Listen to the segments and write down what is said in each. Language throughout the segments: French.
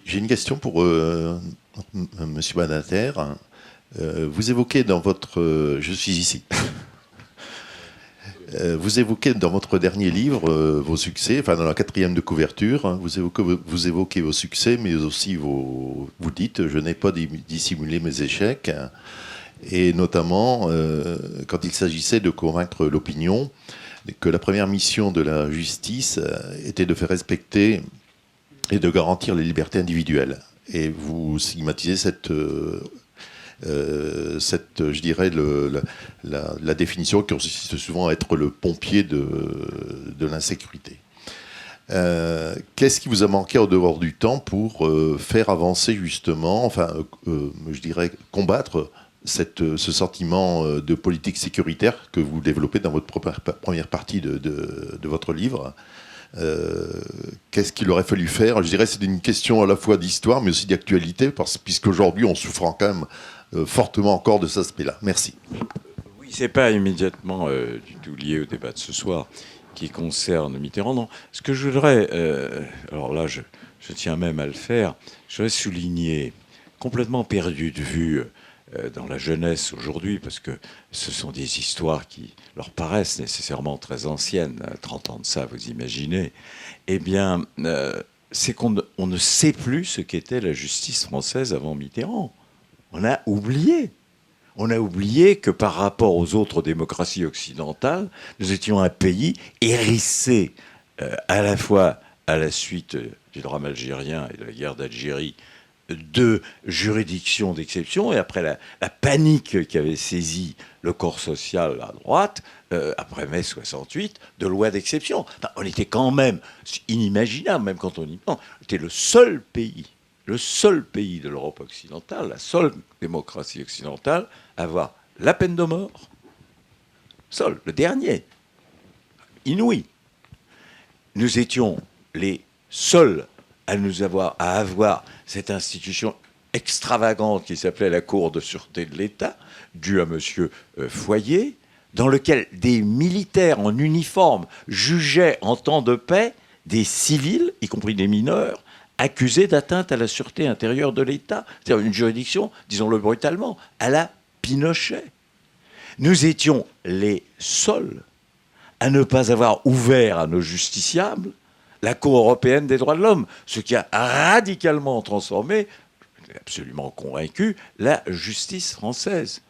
J'ai une question pour Monsieur Badinter. Vous évoquez dans votre... je suis ici. Vous évoquez dans votre dernier livre vos succès, enfin dans la quatrième de couverture, hein, vous évoquez vos succès, mais aussi vous dites, je n'ai pas dissimulé mes échecs, et notamment quand il s'agissait de convaincre l'opinion que la première mission de la justice était de faire respecter et de garantir les libertés individuelles. Et vous stigmatisez je dirais, la définition qui consiste souvent à être le pompier de l'insécurité. Qu'est-ce qui vous a manqué au dehors du temps pour faire avancer justement, je dirais, combattre ce sentiment de politique sécuritaire que vous développez dans votre première partie de votre livre? Qu'est-ce qu'il aurait fallu faire? Je dirais que c'est une question à la fois d'histoire mais aussi d'actualité, puisqu'aujourd'hui on souffre quand même fortement encore de cet aspect-là. Merci. Oui, c'est pas immédiatement du tout lié au débat de ce soir qui concerne Mitterrand. Non. Ce que je voudrais, alors là je tiens même à le faire, je voudrais souligner, complètement perdu de vue dans la jeunesse aujourd'hui, parce que ce sont des histoires qui leur paraissent nécessairement très anciennes, 30 ans de ça, vous imaginez, eh bien, c'est qu'on ne sait plus ce qu'était la justice française avant Mitterrand. On a oublié. On a oublié que par rapport aux autres démocraties occidentales, nous étions un pays hérissé à la fois à la suite du drame algérien et de la guerre d'Algérie, de juridictions d'exception, et après la panique qui avait saisi le corps social à droite, après mai 68, de lois d'exception. Enfin, on était quand même inimaginable, même quand on y pense. On était le seul pays de l'Europe occidentale, la seule démocratie occidentale à avoir la peine de mort, le dernier, inouï. Nous étions les seuls à avoir cette institution extravagante qui s'appelait la Cour de sûreté de l'État, due à M. Foyer, dans lequel des militaires en uniforme jugeaient en temps de paix des civils, y compris des mineurs, accusés d'atteinte à la sûreté intérieure de l'État. C'est-à-dire une juridiction, disons-le brutalement, à la Pinochet. Nous étions les seuls à ne pas avoir ouvert à nos justiciables la Cour européenne des droits de l'homme, ce qui a radicalement transformé, absolument convaincu, la justice française.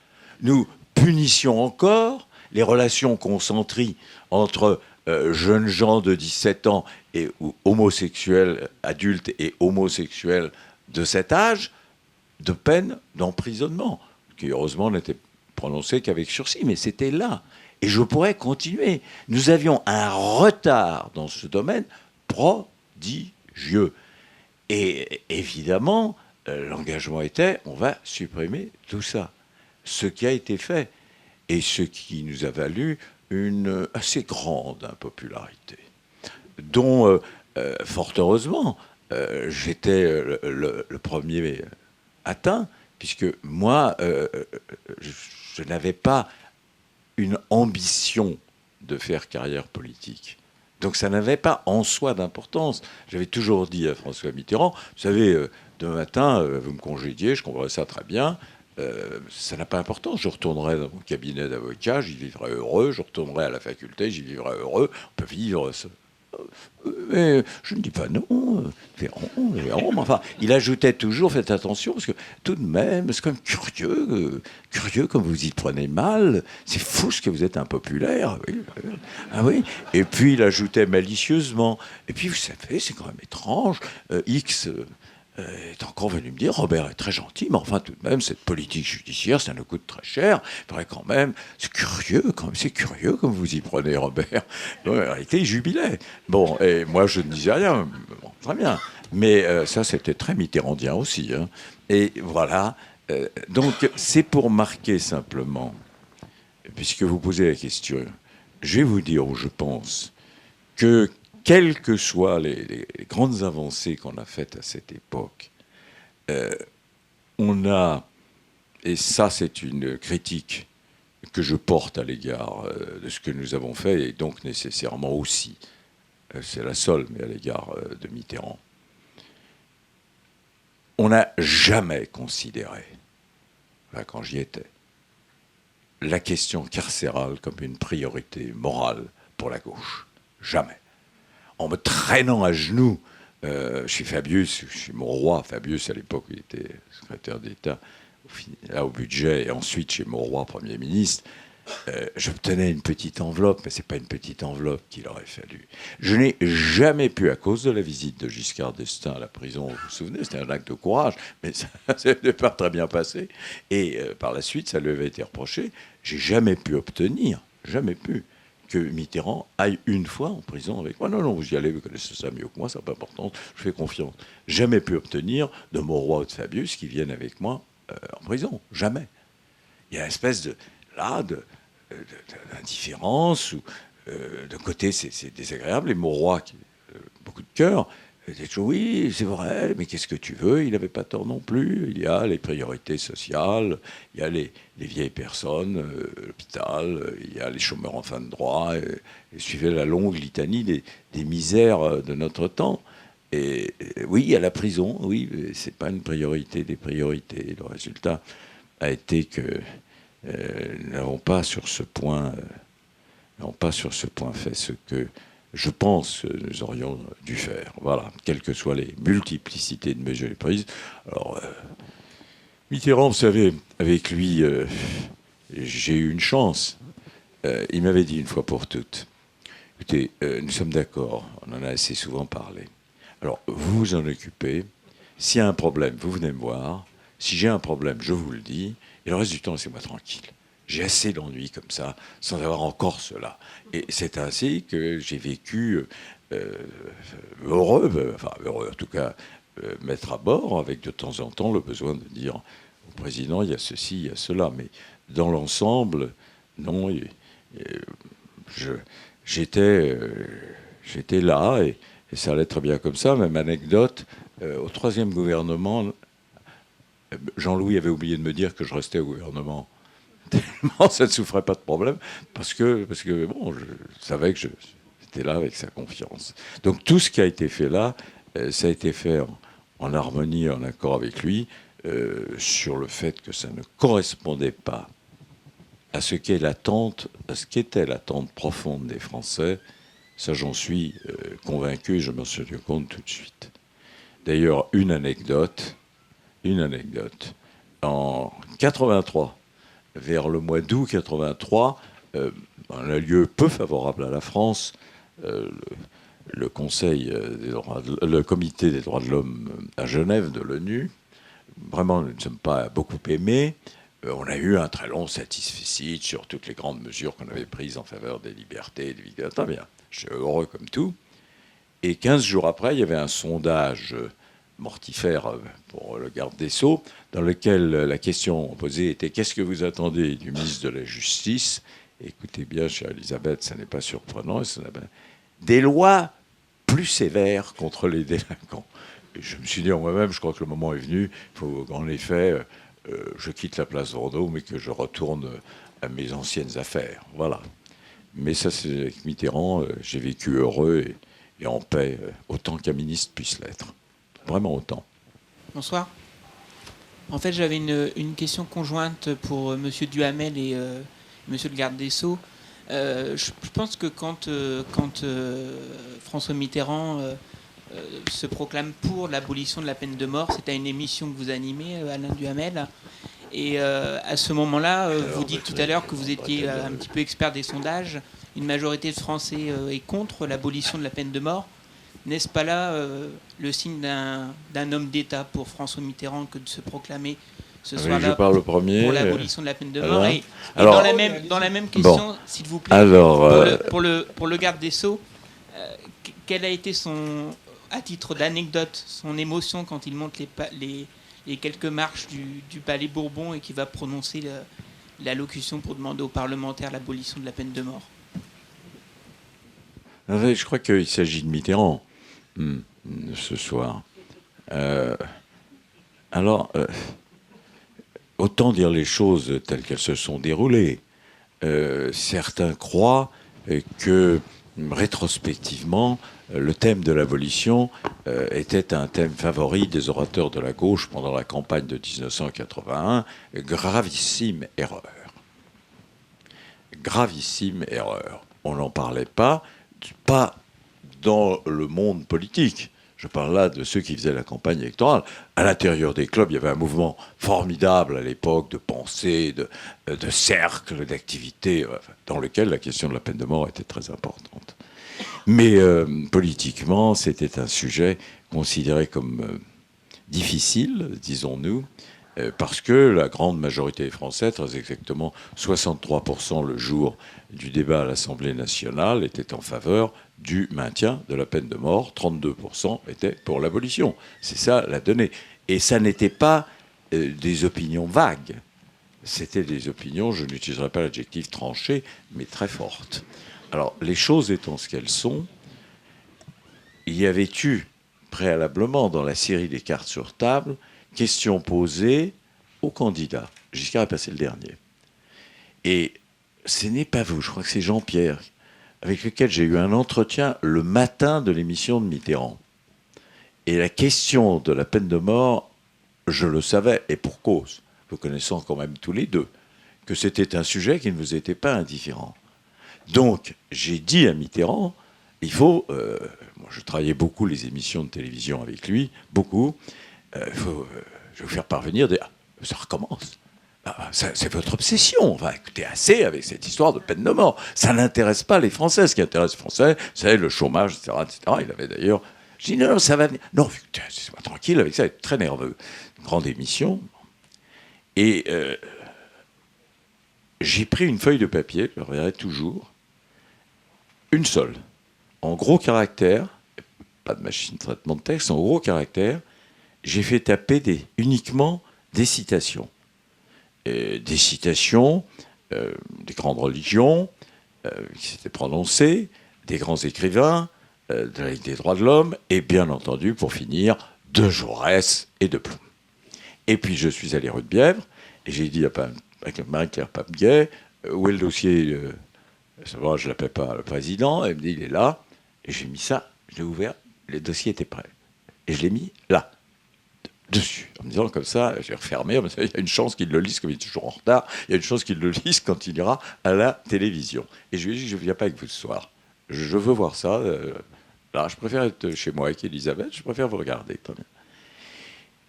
Nous punissions encore les relations consenties entre jeunes gens de 17 ans et homosexuels adultes et homosexuels de cet âge, de peine d'emprisonnement, qui heureusement n'était prononcée qu'avec sursis, mais c'était là. Et je pourrais continuer. Nous avions un retard dans ce domaine prodigieux. Et évidemment, l'engagement était, on va supprimer tout ça. Ce qui a été fait, et ce qui nous a valu une assez grande impopularité, dont, fort heureusement, j'étais le premier atteint, puisque moi, je n'avais pas une ambition de faire carrière politique. Donc ça n'avait pas en soi d'importance. J'avais toujours dit à François Mitterrand, vous savez, demain matin, vous me congédiez, je comprendrais ça très bien, ça n'a pas d'importance. Je retournerai dans mon cabinet d'avocat, j'y vivrai heureux, je retournerai à la faculté, j'y vivrai heureux. On peut vivre... Mais je ne dis pas non, verrons, mais enfin, il ajoutait toujours, faites attention, parce que tout de même, c'est quand même curieux comme vous y prenez mal, c'est fou ce que vous êtes impopulaire. Oui. Ah oui. Et puis il ajoutait malicieusement, et puis vous savez, c'est quand même étrange, X est encore venu me dire, Robert est très gentil, mais enfin tout de même, cette politique judiciaire, ça nous coûte très cher. Il faudrait quand même, c'est curieux comme vous y prenez, Robert. Donc, en réalité, il jubilait. Bon, et moi, je ne disais rien. Bon, très bien. Mais ça, c'était très mitterrandien aussi. Hein. Et voilà. Donc, c'est pour marquer simplement, puisque vous posez la question, je vais vous dire où je pense que quelles que soient les grandes avancées qu'on a faites à cette époque, on a, et ça c'est une critique que je porte à l'égard de ce que nous avons fait, et donc nécessairement aussi, c'est la seule, mais à l'égard de Mitterrand, on n'a jamais considéré, là, quand j'y étais, la question carcérale comme une priorité morale pour la gauche. Jamais. En me traînant à genoux chez Fabius, chez Mauroy. Fabius, à l'époque, il était secrétaire d'État au budget, et ensuite chez Mauroy, Premier ministre. J'obtenais une petite enveloppe, mais ce n'est pas une petite enveloppe qu'il aurait fallu. Je n'ai jamais pu, à cause de la visite de Giscard d'Estaing à la prison, vous vous souvenez, c'était un acte de courage, mais ça n'est pas très bien passé. Et par la suite, ça lui avait été reproché. J'ai jamais pu obtenir, jamais pu, que Mitterrand aille une fois en prison avec moi. Non, non, vous y allez, vous connaissez ça mieux que moi, ça n'a pas d'importance, je fais confiance. Jamais pu obtenir de Mauroy ou de Fabius qui viennent avec moi en prison. Jamais. Il y a une espèce d'indifférence, ou d'un côté c'est désagréable, et Mauroy, qui beaucoup de cœur, était toujours oui, c'est vrai, mais qu'est-ce que tu veux, il n'avait pas tort non plus, il y a les priorités sociales, il y a les vieilles personnes, l'hôpital, il y a les chômeurs en fin de droit, et suivait la longue litanie des misères de notre temps. Et oui, il y a la prison, oui, mais c'est pas une priorité des priorités. Le résultat a été que nous n'avons pas sur ce point fait ce que je pense que nous aurions dû faire. Voilà, quelles que soient les multiplicités de mesures prises. Alors, Mitterrand, vous savez, avec lui, j'ai eu une chance. Il m'avait dit une fois pour toutes, écoutez, nous sommes d'accord, on en a assez souvent parlé. Alors, vous vous en occupez. S'il y a un problème, vous venez me voir. Si j'ai un problème, je vous le dis. Et le reste du temps, laissez-moi tranquille. J'ai assez d'ennuis comme ça, sans avoir encore cela. Et c'est ainsi que j'ai vécu heureux en tout cas, mettre à bord, avec de temps en temps le besoin de dire au président, il y a ceci, il y a cela. Mais dans l'ensemble, non, j'étais là, et ça allait très bien comme ça. Même anecdote, au troisième gouvernement, Jean-Louis avait oublié de me dire que je restais au gouvernement. Tellement ça ne souffrait pas de problème, parce que bon, je savais que j'étais là avec sa confiance. Donc tout ce qui a été fait là, ça a été fait en harmonie, en accord avec lui, sur le fait que ça ne correspondait pas à ce qu'est l'attente, à ce qu'était l'attente profonde des Français. Ça, j'en suis convaincu, et je m'en suis rendu compte tout de suite. D'ailleurs, une anecdote. En 83, vers le mois d'août 83, un lieu peu favorable à la France, le comité des droits de l'homme à Genève de l'ONU, vraiment, nous ne sommes pas beaucoup aimés. On a eu un très long satisfecit sur toutes les grandes mesures qu'on avait prises en faveur des libertés et des victimes. Très bien, je suis heureux comme tout. Et 15 jours après, il y avait un sondage mortifère pour le garde des Sceaux, dans lequel la question posée était « Qu'est-ce que vous attendez du ministre de la Justice ?» Écoutez bien, chère Elisabeth, ça n'est pas surprenant. Des lois plus sévères contre les délinquants. Et je me suis dit en moi-même, je crois que le moment est venu, il faut en effet, je quitte la place Vendôme et que je retourne à mes anciennes affaires. Voilà. Mais ça, c'est avec Mitterrand, j'ai vécu heureux et en paix, autant qu'un ministre puisse l'être. Vraiment autant. Bonsoir. En fait, j'avais une question conjointe pour M. Duhamel et M. le garde des Sceaux. Je pense que quand François Mitterrand se proclame pour l'abolition de la peine de mort, c'est à une émission que vous animez, Alain Duhamel. Et à ce moment-là, vous dites tout à l'heure que vous étiez un petit peu expert des sondages. Une majorité de Français est contre l'abolition de la peine de mort. N'est-ce pas là le signe d'un homme d'État pour François Mitterrand que de se proclamer ce soir-là pour l'abolition de la peine de mort? Et alors, dans la même question, s'il vous plaît, pour le garde des Sceaux, quelle a été à titre d'anecdote, son émotion quand il monte les quelques marches du Palais Bourbon et qui va prononcer l'allocution pour demander aux parlementaires l'abolition de la peine de mort? Je crois qu'il s'agit de Mitterrand ce soir. Autant dire les choses telles qu'elles se sont déroulées. Certains croient que rétrospectivement, le thème de l'abolition était un thème favori des orateurs de la gauche pendant la campagne de 1981. Gravissime erreur. Gravissime erreur. On n'en parlait pas dans le monde politique. Je parle là de ceux qui faisaient la campagne électorale. À l'intérieur des clubs, il y avait un mouvement formidable à l'époque de pensée, de cercle, d'activité, dans lequel la question de la peine de mort était très importante. Mais politiquement, c'était un sujet considéré comme difficile, disons-nous, parce que la grande majorité des Français, très exactement 63% le jour du débat à l'Assemblée nationale, étaient en faveur du maintien de la peine de mort. 32% étaient pour l'abolition. C'est ça la donnée. Et ça n'était pas des opinions vagues. C'était des opinions, je n'utiliserai pas l'adjectif tranché, mais très fortes. Alors, les choses étant ce qu'elles sont, il y avait eu préalablement dans la série des cartes sur table question posée aux candidats. Giscard est passé le dernier. Et ce n'est pas vous, je crois que c'est Jean-Pierre, avec lequel j'ai eu un entretien le matin de l'émission de Mitterrand. Et la question de la peine de mort, je le savais, et pour cause, vous connaissant quand même tous les deux, que c'était un sujet qui ne vous était pas indifférent. Donc, j'ai dit à Mitterrand, il faut... moi, je travaillais beaucoup les émissions de télévision avec lui, beaucoup. Je vais vous faire parvenir ça recommence. C'est votre obsession. Enfin, écoutez, assez avec cette histoire de peine de mort. Ça n'intéresse pas les Français. Ce qui intéresse les Français, c'est le chômage, etc., etc. Il avait d'ailleurs... Je dis, non, ça va venir. Non, c'est tranquille avec ça, il est très nerveux. Une grande émission. Et j'ai pris une feuille de papier, je la reverrai toujours, une seule, en gros caractères, pas de machine de traitement de texte, en gros caractères, j'ai fait taper uniquement des citations. Des citations des grandes religions qui s'étaient prononcées, des grands écrivains, de la Ligue des droits de l'homme, et bien entendu, pour finir, de Jaurès et de Blum. Et puis je suis allé rue de Bièvre, et j'ai dit à Marie-Claire Papeguet, où est le dossier je ne l'appelais pas le président, elle me dit, il est là, et j'ai mis ça, je l'ai ouvert, le dossier était prêt. Et je l'ai mis là, dessus, en me disant comme ça, j'ai refermé, il y a une chance qu'il le lise, comme il est toujours en retard, il y a une chance qu'il le lise quand il ira à la télévision. Et je lui ai dit, je ne viens pas avec vous ce soir, je veux voir ça, là, je préfère être chez moi avec Elisabeth, je préfère vous regarder, très bien.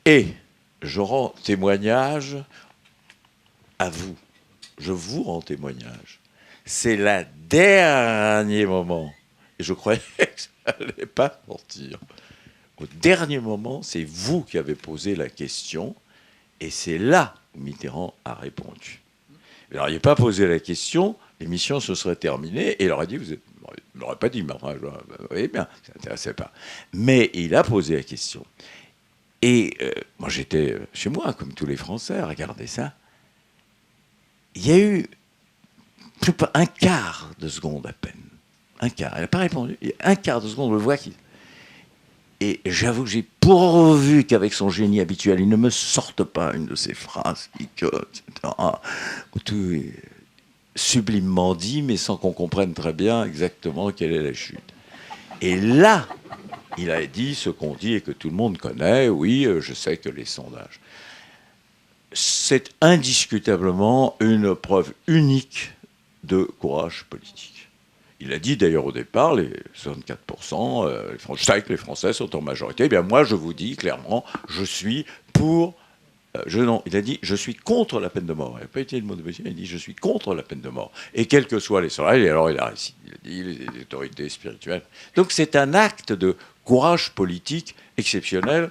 Et je rends témoignage à vous, je vous rends témoignage. C'est le dernier moment, et je croyais que ça n'allait pas sortir. Au dernier moment, c'est vous qui avez posé la question, et c'est là où Mitterrand a répondu. Alors, il n'a pas posé la question, l'émission se serait terminée, et il aurait dit, il ne l'aurait pas dit, mais enfin, vous voyez bien, ça n'intéressait pas. Mais il a posé la question. Et moi, j'étais chez moi, comme tous les Français, à regarder ça. Il y a eu un quart de seconde à peine. Un quart. Elle n'a pas répondu. Un quart de seconde, on le voit qu'il... Et j'avoue que j'ai pourvu qu'avec son génie habituel, il ne me sorte pas une de ces phrases qui, etc., tout est sublimement dit, mais sans qu'on comprenne très bien exactement quelle est la chute. Et là, il a dit ce qu'on dit et que tout le monde connaît. Oui, je sais que les sondages... C'est indiscutablement une preuve unique de courage politique. Il a dit d'ailleurs au départ, les 64%, je sais que les Français sont en majorité. Eh bien moi, je vous dis clairement, je suis pour... il a dit, je suis contre la peine de mort. Il n'a pas été le mot de monsieur, il a dit, je suis contre la peine de mort. Et quels que soient les sondages, et alors il a dit les autorités spirituelles. Donc c'est un acte de courage politique exceptionnel.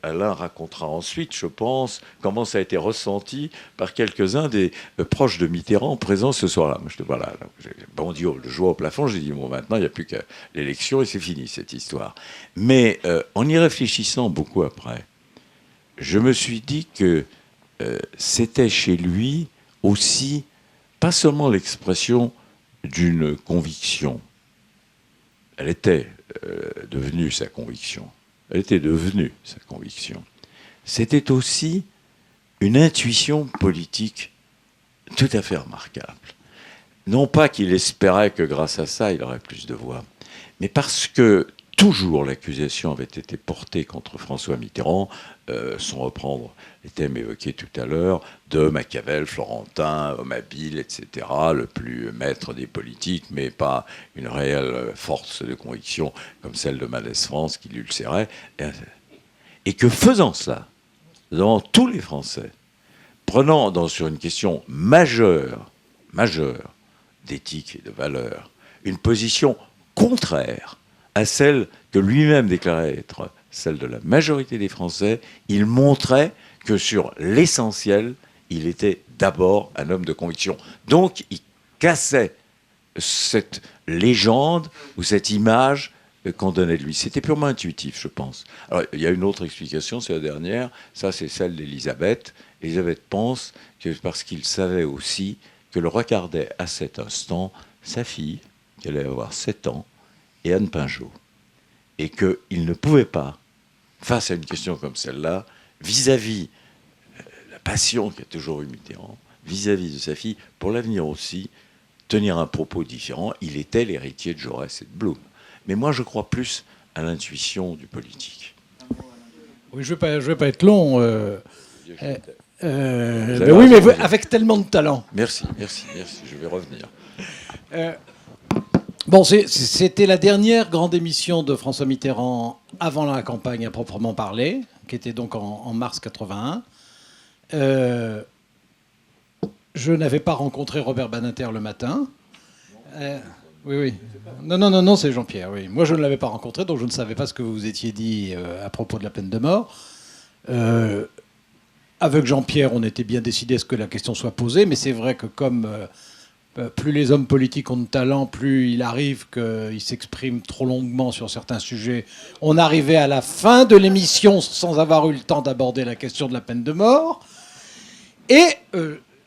Alain racontera ensuite, je pense, comment ça a été ressenti par quelques-uns des proches de Mitterrand présents ce soir-là. Moi, voilà, j'ai bondi le joie au plafond, j'ai dit, bon, maintenant, il n'y a plus qu'à l'élection et c'est fini, cette histoire. Mais en y réfléchissant beaucoup après, je me suis dit que c'était chez lui aussi, pas seulement l'expression d'une conviction, elle était devenue sa conviction. Elle était devenue sa conviction. C'était aussi une intuition politique tout à fait remarquable. non pas qu'il espérait que grâce à ça, il aurait plus de voix, mais parce que toujours l'accusation avait été portée contre François Mitterrand, sans reprendre les thèmes évoqués tout à l'heure, de Machiavel, Florentin, homme habile, etc., le plus maître des politiques, mais pas une réelle force de conviction comme celle de Mendès France qui l'ulcérait. Et que faisant cela, devant tous les Français, prenant sur une question majeure d'éthique et de valeur, une position contraire à celle que lui-même déclarait être celle de la majorité des Français, il montrait que sur l'essentiel, il était d'abord un homme de conviction. Donc, il cassait cette légende ou cette image qu'on donnait de lui. C'était purement intuitif, je pense. Alors, il y a une autre explication, c'est la dernière. Ça, c'est celle d'Élisabeth. Élisabeth pense que parce qu'il savait aussi que le regardait à cet instant sa fille, qui allait avoir 7 ans, et Anne Pinjot. Et qu'il ne pouvait pas, face à une question comme celle-là, vis-à-vis la passion qu'a toujours eu Mitterrand, vis-à-vis de sa fille, pour l'avenir aussi, tenir un propos différent. Il était l'héritier de Jaurès et de Blum. Mais moi, je crois plus à l'intuition du politique. Oui, je vais pas être long. Mais oui, mais avec tellement de talent. Merci, je vais revenir. Bon, c'était la dernière grande émission de François Mitterrand avant la campagne à proprement parler, qui était donc en mars 81. Je n'avais pas rencontré Robert Badinter le matin. Oui. Non, c'est Jean-Pierre, oui. Moi, je ne l'avais pas rencontré, donc je ne savais pas ce que vous vous étiez dit à propos de la peine de mort. Avec Jean-Pierre, on était bien décidé à ce que la question soit posée, mais c'est vrai que comme plus les hommes politiques ont de talent, plus il arrive qu'ils s'expriment trop longuement sur certains sujets. On arrivait à la fin de l'émission sans avoir eu le temps d'aborder la question de la peine de mort. Et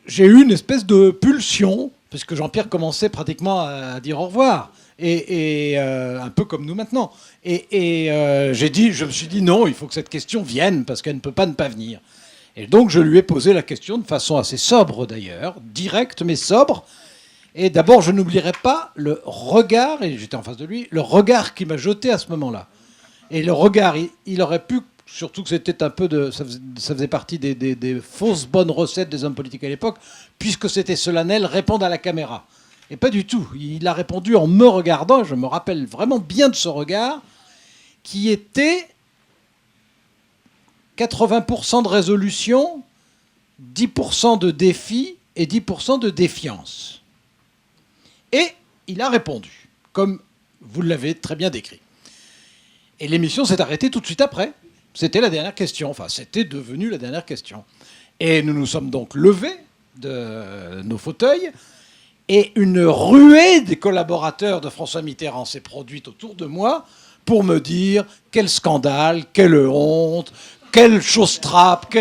j'ai eu une espèce de pulsion, puisque Jean-Pierre commençait pratiquement à dire au revoir. Et un peu comme nous maintenant. Et je me suis dit non, il faut que cette question vienne, parce qu'elle ne peut pas ne pas venir. Et donc je lui ai posé la question de façon assez sobre d'ailleurs, directe mais sobre. Et d'abord, je n'oublierai pas le regard, et j'étais en face de lui, le regard qu'il m'a jeté à ce moment-là. Et le regard, il aurait pu, surtout que c'était un peu de... Ça faisait partie des fausses bonnes recettes des hommes politiques à l'époque, puisque c'était solennel, répondre à la caméra. Et pas du tout. Il a répondu en me regardant, et je me rappelle vraiment bien de ce regard, qui était 80% de résolution, 10% de défi et 10% de défiance. Et il a répondu, comme vous l'avez très bien décrit. Et l'émission s'est arrêtée tout de suite après. C'était la dernière question. Enfin, c'était devenu la dernière question. Et nous nous sommes donc levés de nos fauteuils. Et une ruée des collaborateurs de François Mitterrand s'est produite autour de moi pour me dire quel scandale, quelle honte, quelle chose trappe,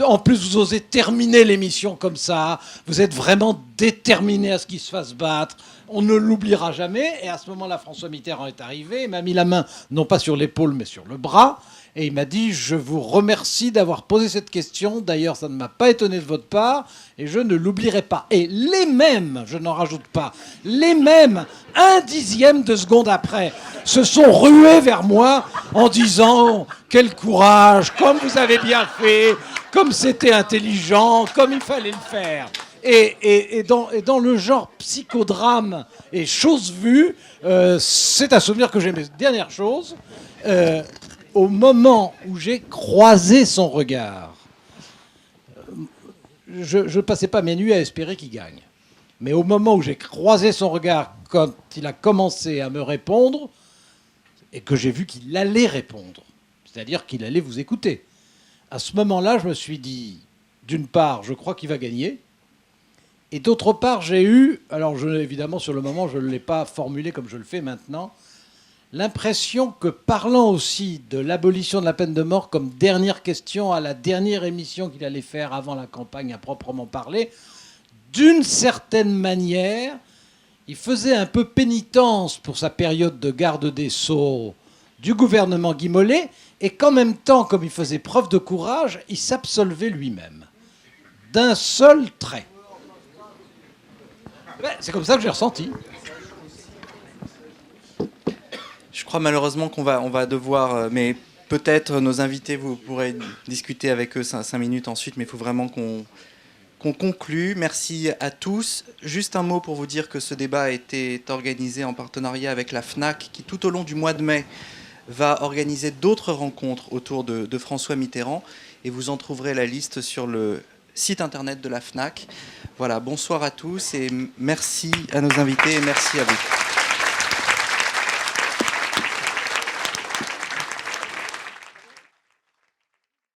en plus vous osez terminer l'émission comme ça, vous êtes vraiment déterminé à ce qu'il se fasse battre, on ne l'oubliera jamais. Et à ce moment-là, François Mitterrand est arrivé, il m'a mis la main, non pas sur l'épaule, mais sur le bras, et il m'a dit « Je vous remercie d'avoir posé cette question, d'ailleurs ça ne m'a pas étonné de votre part, et je ne l'oublierai pas. » Et les mêmes, je n'en rajoute pas, les mêmes, 1/10 de seconde après, se sont rués vers moi en disant « Quel courage, comme vous avez bien fait, comme c'était intelligent, comme il fallait le faire ». Et dans le genre psychodrame et chose vue, c'est un souvenir que j'ai. Mais dernière chose, au moment où j'ai croisé son regard, je ne passais pas mes nuits à espérer qu'il gagne. Mais au moment où j'ai croisé son regard, quand il a commencé à me répondre, et que j'ai vu qu'il allait répondre, c'est-à-dire qu'il allait vous écouter, à ce moment-là, je me suis dit, d'une part, je crois qu'il va gagner, et d'autre part, j'ai eu, alors évidemment sur le moment, je ne l'ai pas formulé comme je le fais maintenant, l'impression que parlant aussi de l'abolition de la peine de mort comme dernière question à la dernière émission qu'il allait faire avant la campagne à proprement parler, d'une certaine manière, il faisait un peu pénitence pour sa période de garde des Sceaux du gouvernement Guy Mollet, et qu'en même temps, comme il faisait preuve de courage, il s'absolvait lui-même d'un seul trait. Ouais, c'est comme ça que j'ai ressenti. Je crois malheureusement on va devoir, mais peut-être nos invités, vous pourrez discuter avec eux 5 minutes ensuite, mais il faut vraiment qu'on conclue. Merci à tous. Juste un mot pour vous dire que ce débat a été organisé en partenariat avec la FNAC, qui tout au long du mois de mai va organiser d'autres rencontres autour de François Mitterrand, et vous en trouverez la liste sur le site internet de la FNAC. Voilà, bonsoir à tous et merci à nos invités et merci à vous.